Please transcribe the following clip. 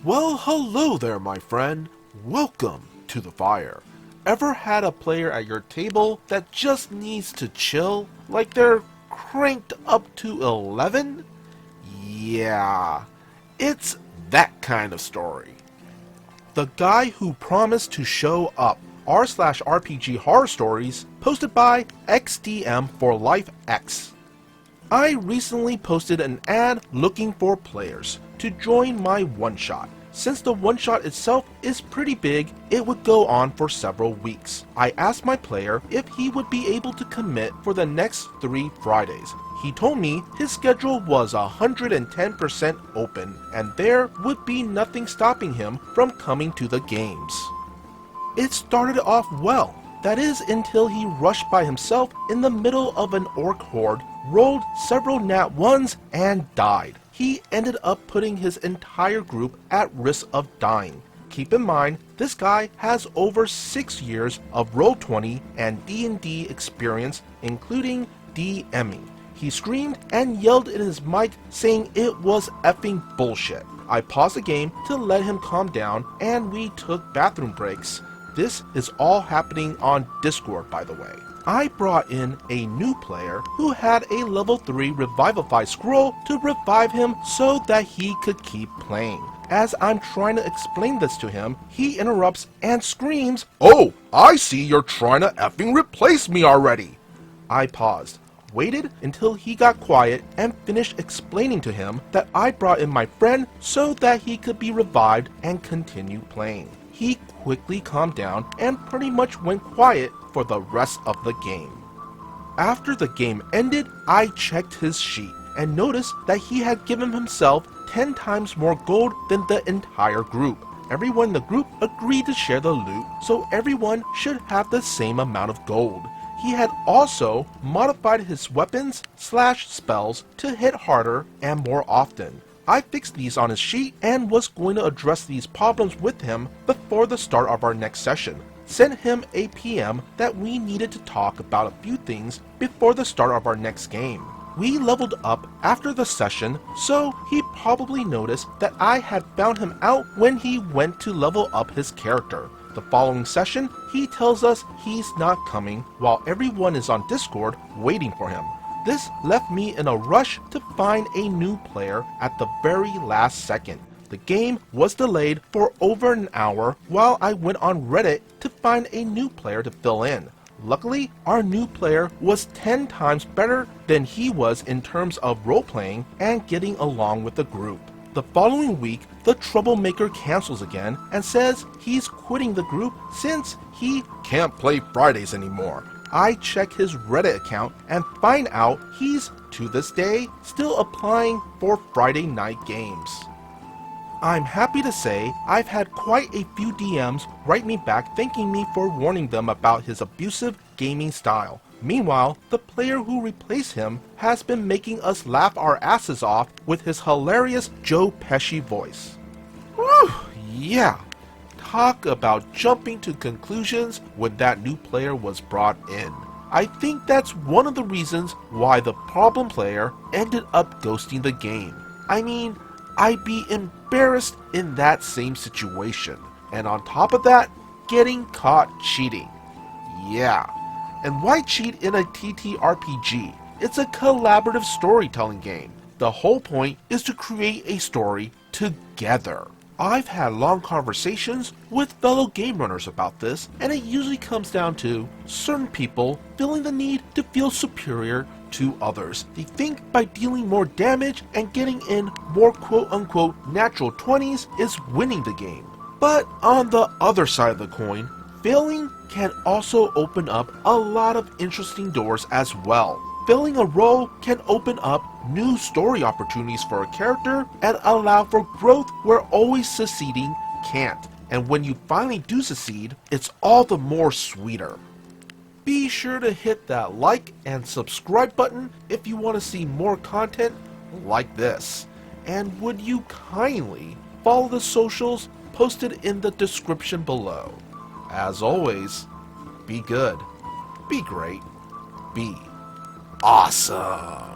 Well, hello there, my friend. Welcome to the fire. Ever had a player at your table that just needs to chill, like they're cranked up to 11? Yeah, it's that kind of story. The guy who promised to show up. r/RPG horror stories, posted by XDM for Life X. I recently posted an ad looking for players to join my one-shot. Since the one-shot itself is pretty big, it would go on for several weeks. I asked my player if he would be able to commit for the next 3 Fridays. He told me his schedule was 110% open and there would be nothing stopping him from coming to the games. It started off well. That is until he rushed by himself in the middle of an orc horde, rolled several nat 1s, and died. He ended up putting his entire group at risk of dying. Keep in mind, this guy has over 6 years of Roll20 and D&D experience, including DMing. He screamed and yelled in his mic saying it was effing bullshit. I paused the game to let him calm down and we took bathroom breaks. This is all happening on Discord, by the way. I brought in a new player who had a level 3 Revivify scroll to revive him so that he could keep playing. As I'm trying to explain this to him, he interrupts and screams, "Oh, I see you're trying to effing replace me already!" I paused, waited until he got quiet, and finished explaining to him that I brought in my friend so that he could be revived and continue playing. He quickly calmed down and pretty much went quiet for the rest of the game. After the game ended, I checked his sheet and noticed that he had given himself 10 times more gold than the entire group. Everyone in the group agreed to share the loot, so everyone should have the same amount of gold. He had also modified his weapons/spells to hit harder and more often. I fixed these on his sheet and was going to address these problems with him before the start of our next session. Sent him a PM that we needed to talk about a few things before the start of our next game. We leveled up after the session, so he probably noticed that I had found him out when he went to level up his character. The following session, he tells us he's not coming while everyone is on Discord waiting for him. This left me in a rush to find a new player at the very last second. The game was delayed for over an hour while I went on Reddit to find a new player to fill in. Luckily, our new player was 10 times better than he was in terms of role-playing and getting along with the group. The following week, the troublemaker cancels again and says he's quitting the group since he can't play Fridays anymore. I check his Reddit account and find out he's, to this day, still applying for Friday night games. I'm happy to say I've had quite a few DMs write me back thanking me for warning them about his abusive gaming style. Meanwhile, the player who replaced him has been making us laugh our asses off with his hilarious Joe Pesci voice. Whew, yeah. Talk about jumping to conclusions when that new player was brought in. I think that's one of the reasons why the problem player ended up ghosting the game. I mean, I'd be embarrassed in that same situation. And on top of that, getting caught cheating. Yeah. And why cheat in a TTRPG? It's a collaborative storytelling game. The whole point is to create a story together. I've had long conversations with fellow game runners about this, and it usually comes down to certain people feeling the need to feel superior to others. They think by dealing more damage and getting in more quote-unquote natural 20s is winning the game. But on the other side of the coin, failing can also open up a lot of interesting doors as well. Failing a role can open up new story opportunities for a character and allow for growth where always succeeding can't. And when you finally do succeed, it's all the more sweeter. Be sure to hit that like and subscribe button if you want to see more content like this. And would you kindly follow the socials posted in the description below. As always, be good, be great, be awesome.